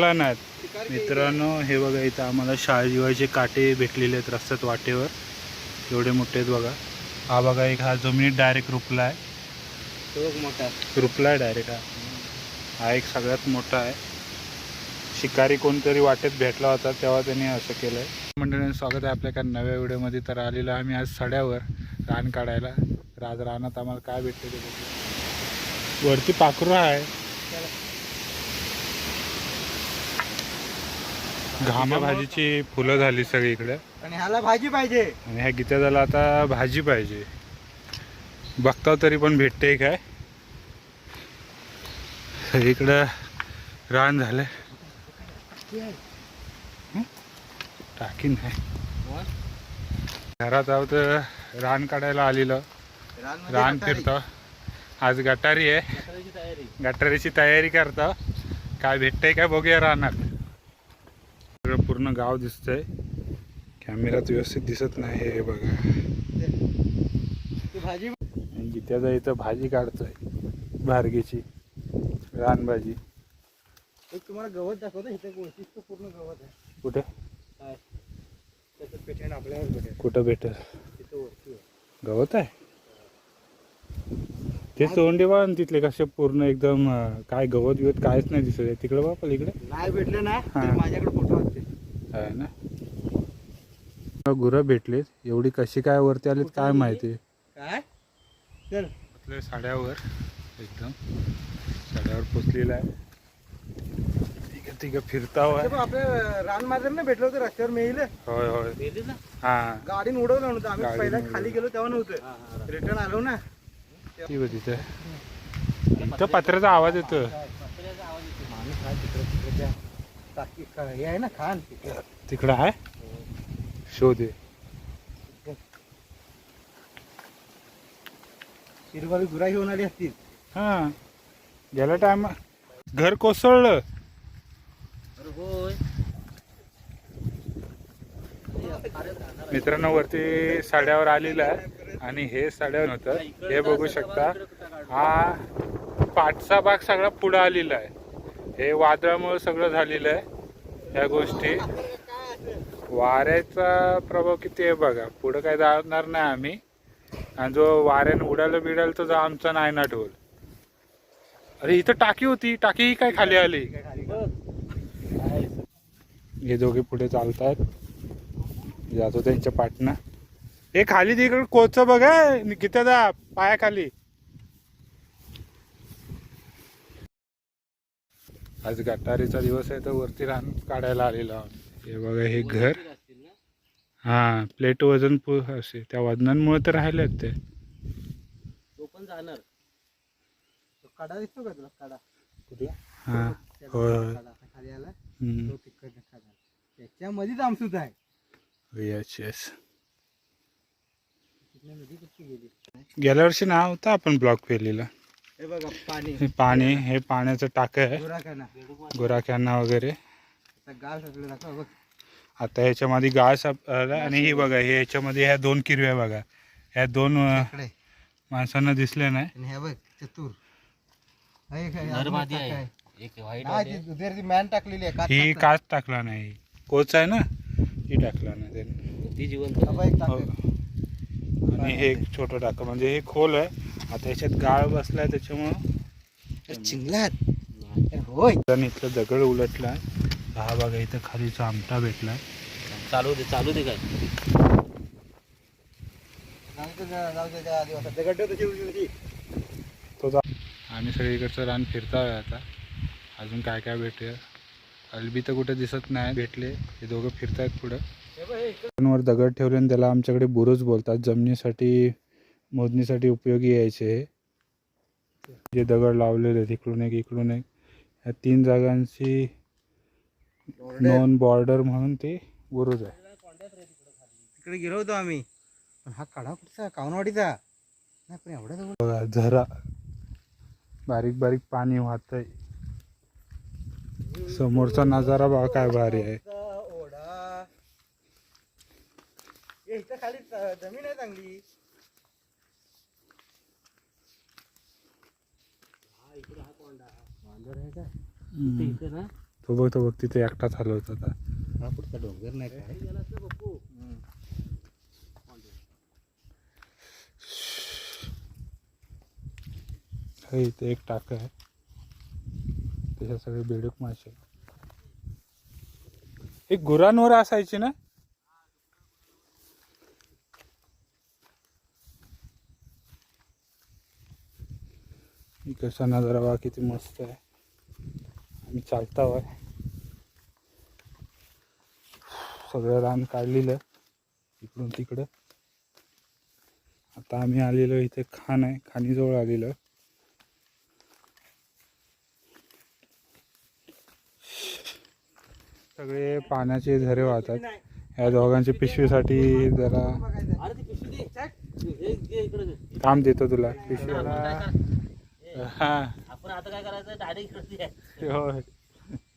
मित्रांनो हे बघा, इथं आम्हाला शाळजीवाचे काटे भेटलेले आहेत रस्त्यात वाटेवर. एवढे मोठे आहेत बघा. हा बघा, एक हा जमिनीत डायरेक्ट रुपला आहे. तो मोठा रुपला आहे डायरेक्ट. हा एक सगळ्यात मोठा आहे. शिकारी कोणतरी वाटेत भेटला होता तेव्हा त्यांनी असं केलं आहे. मंडळींचं स्वागत आहे आपल्या एका नव्या व्हिडिओमध्ये. तर आलेलो आम्ही आज सड्यावर रान काढायला. आज रानात आम्हाला काय भेटतं ते बघू. वरती पाखरू आहे. घामा भाजीची फुलं झाली सगळीकडे. आणि ह्याला भाजी पाहिजे. आणि ह्या गीता झाला आता भाजी पाहिजे. बघता तरी पण भेटते काय. सगळीकडं रान झालं. टाकी नाही. घरात आहोत, रान काढायला आलेलं. रान फिरतो. आज गटारी आहे. गटारीची तयारी करतो. काय भेटतंय काय बघूया रानात. सगळं पूर्ण गाव दिसतंय. कॅमेऱ्यात व्यवस्थित दिसत नाही. हे बघा, भाजी गीत्याचा इथं भाजी काढतोय. भारगीची रानभाजी. तुम्हाला गवत दाखवतो. इथे वैशिष्ट्य पूर्ण गवत आहे. कुठे त्याचं पेटण आपल्यावर भेटेल. कुठं भेटेल? तिथं वरती गवत आहे. ते सोंडे बघा तिथले कसे पूर्ण एकदम काय गवत बिवत काहीच नाही दिसत आहे. तिकडे बापा इकडे नाही भेटले ना माझ्याकडे फोटो असते आहे ना. गुरं भेटलीत. एवढी कशी काय वरती आलीत काय माहिती. काय चल आपल्या साड्यावर एकदम साड्यावर पोचलेला आहे. तिघं फिरताव आहे. आपल्या रान माझं ना भेटलं होतं रस्त्यावर मेल. होय होय. हा गाडीन उडवलं नव्हतं. आम्ही पहिला खाली गेलो तेव्हा नव्हतं. रिटर्न आलो ना ती बघ तिथं. इथं पत्र्याचा आवाज येतो. हे आहे ना खान तिकडं आहे. शोध आहे. शिरवाली गुरा घेऊन आली असतील. हा गेल्या टाइम घर कोसळलं. मित्रांनो वरती साड्यावर आलेलं आहे. आणि हे साड्यावर होतं. हे बघू शकता. हा पाठचा भाग सगळा पुढं आलेला आहे. हे वादळामुळे सगळं झालेलं आहे. ह्या गोष्टी वाऱ्याचा प्रभाव किती आहे बघा. पुढं काय जाणार नाही आम्ही. आणि जो वाऱ्यानं उडालं बिडाल तो आमचा नाही ना ढोल. अरे इथं टाकी होती. टाकी काय खाली आली. हे दोघे पुढे चालतात. जातो त्यांच्या पाटणा. हे खाली तिकडे कोच बघा किती पायाखाली. आज गटारीचा दिवस आहे तर वरती रान काढायला आलेला. हे बघा हे घर. हा प्लेट वजन असे त्या वजनांमुळे तर राहिलेत ते. तो पण जाणार. कडा दिसतो का तुला कडा कुठला? हा होय खाली आला. तो तिकडे त्याच्यामध्येच आमसूत आहे. Yes yes. गेल्या वर्षी नाव होतं आपण ब्लॉक केलेला. हे बघा पाणी. हे पाणी. हे पाण्याचं टाक आहे. गुराख्यांना वगैरे. आता ह्याच्यामध्ये घास आणि ही बघा हे ह्याच्यामध्ये ह्या दोन किरव्या बघा. ह्या दोन माणसांना दिसल्या नाही. चतुर मॅन टाकलेली आहे. ही काच टाकला नाही. कोच आहे ना ही टाकला नाही त्यांनी. आणि हे एक छोटं टाक म्हणजे हे खोल आहे. आता ह्याच्यात गाळ बसलाय त्याच्यामुळं चिंगलात होय. इथलं दगड उलटला. हा बघा इथं खाली आमटा भेटलाय. चालू दे काय. तो आम्ही सगळीकडचं रान फिरताय आता. अजून काय काय भेटूया. अलबी तर कुठे दिसत नाही. भेटले हे दोघं फिरतायत पुढं. वर दगड ठेवले आणि त्याला आमच्याकडे बुरुज बोलतात. जमिनीसाठी मोजणीसाठी उपयोगी यायचे. जे दगड लावलेले इकडून एक इकडून एक. या तीन जागांची नॉन बॉर्डर म्हणून ते बुरुज आहे. तिकडे गेलो होतो आम्ही. हा कडा कुठचा कावनवाडीचा नाही पण एवढा झरा बारीक बारीक पाणी वाहतय. समोरचा नजारा बघा काय भारी आहे. ओढा इथं खाली जमीन आहे चांगली. हा इकडे हा कोंडा आहे का इथे ना. तो बघ तिथे एकटाच हलवत होता. हा पुढचा डोंगर नाही काय हे इथे एक टाक आहे, त्याच्यात सगळे बेडूक मासे. एक गुरांवर असायची ना. इकडचा नजारा बघा किती मस्त आहे. आम्ही चालता होय, सगळं रान काढलेलं इकडून तिकडं. आता आम्ही आलेलो इथे खान आहे, खाणीजवळ आलेलो. सगळे पाण्याचे झरे वाहतात. या दोघांच्या पिशवीसाठी जरा काम देतो तुला पिशवीला. हा आपण आता काय करायचं डायरेक्ट होय,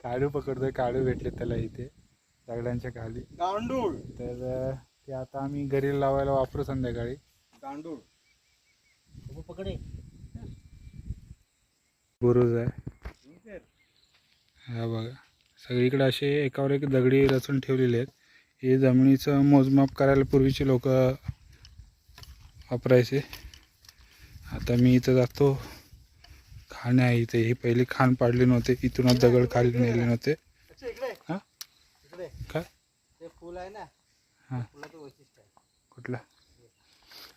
काळू पकडतोय. काळू भेटले त्याला इथे दगडांच्या खाली. गांडूळ तर ते आता आम्ही घरी लावायला वापरू संध्याकाळी. गांडूळ पकडे बुरुज आहे हा बघा. सगळीकडे असे एकावर एक दगडी रचून ठेवलेले आहेत. हे जमिनीचं मोजमाप करायला पूर्वीचे लोक वापरायचे. आता मी इथं जातो, खाण आहे इथे. ही पहिली खाण पाडली नव्हते, इथूनच दगड खाली नेले नव्हते. हा इकडे काय ते फुल आहे ना, हा फुलाचं वैशिष्ट्य आहे. कुठला?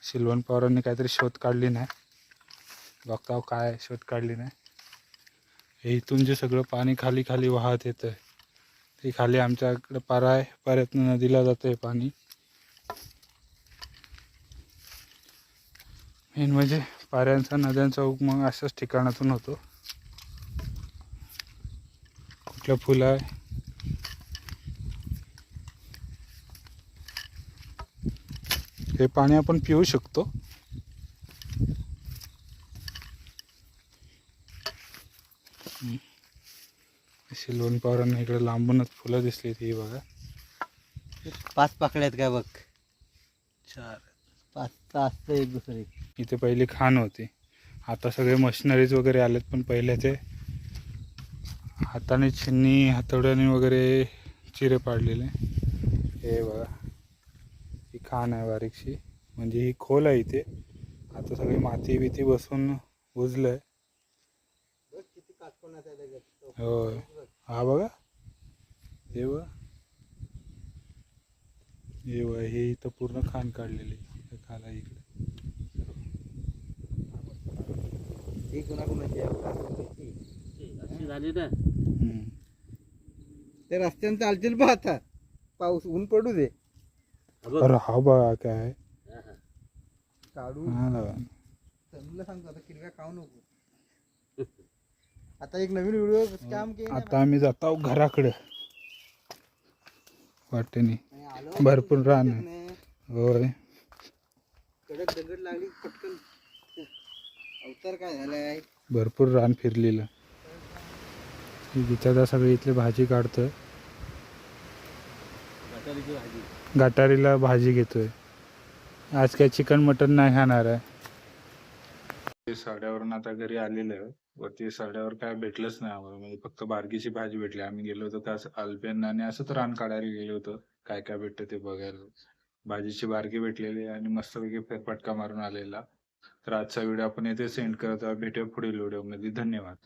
सिल्वन पवारांनी काहीतरी शोध काढली नाही, बघताव काय शोध काढली नाही. हे इथून जे सगळं पाणी खाली खाली वाहत येतं ते खाली आमच्याकडे पारा आहे, पाऱ्यातून नदीला जातं आहे पाणी. मेन म्हणजे पाऱ्यांचा नद्यांचा उगम अशाच ठिकाणातून होतो. कुठलं फुल आहे हे पाणी आपण पिऊ शकतो. सिल्वन पवारांना इकडे लांबूनच फुलं दिसली ती बघा. 5 पाकळ्या आहेत काय बघ, 4 5 असतं एक दुसरी. इथे पहिली खाण होती, आता सगळे मशिनरीज वगैरे आलेत, पण पहिले ते हाताने छिन्नी हातोड्याने वगैरे चिरे पाडलेले. हे बघा ही खाण आहे बारीकशी, म्हणजे ही खोल आहे इथे. आता सगळी माती बिती बसून बुजलंय. किती काटकोनात आहे दगड. होय हा बघा, हे बघा हे बघा, हे इथं पूर्ण खाण काढलेली खाला इकडे. ही कुणाकुणाची आहे? अशी झाली ना. ते रस्त्याने चालतील पहा आता, पाऊस ऊन पडू दे. अरे हा बघा काय काढू हा बघा. तुला सांगतो आता किरव्या खाऊ नको. आता एक नवीन व्हिडिओ काम केलं आता आम्ही जात आहोत घराकडे. वाटेने भरपूर रान आहे. होय कडक दगड लागली पटकन. अवतार काय झालाय, भरपूर रान फिरलेलं. गीतादा सगळी इथली भाजी काढतोय, गटारीची भाजी. गटारीला भाजी घेतोय. आज काय चिकन मटन नाही खाणार आहे. साड्यावरून आता घरी आलेलं आहे. वरती साड्यावर काय भेटलंच नाही आम्हाला, म्हणजे फक्त बारकीची भाजी भेटली. आम्ही गेलो होतो त्या अल्पेन आणि असंच रान काढायला गेलो होतो, काय काय भेटतं ते बघायला. भाजीची बारकी भेटलेली आणि मस्तपैकी फेरफटका मारून आलेला. तर आजचा व्हिडिओ आपण येथे सेंड करत आहोत. भेटूया पुढील व्हिडिओमध्ये. धन्यवाद.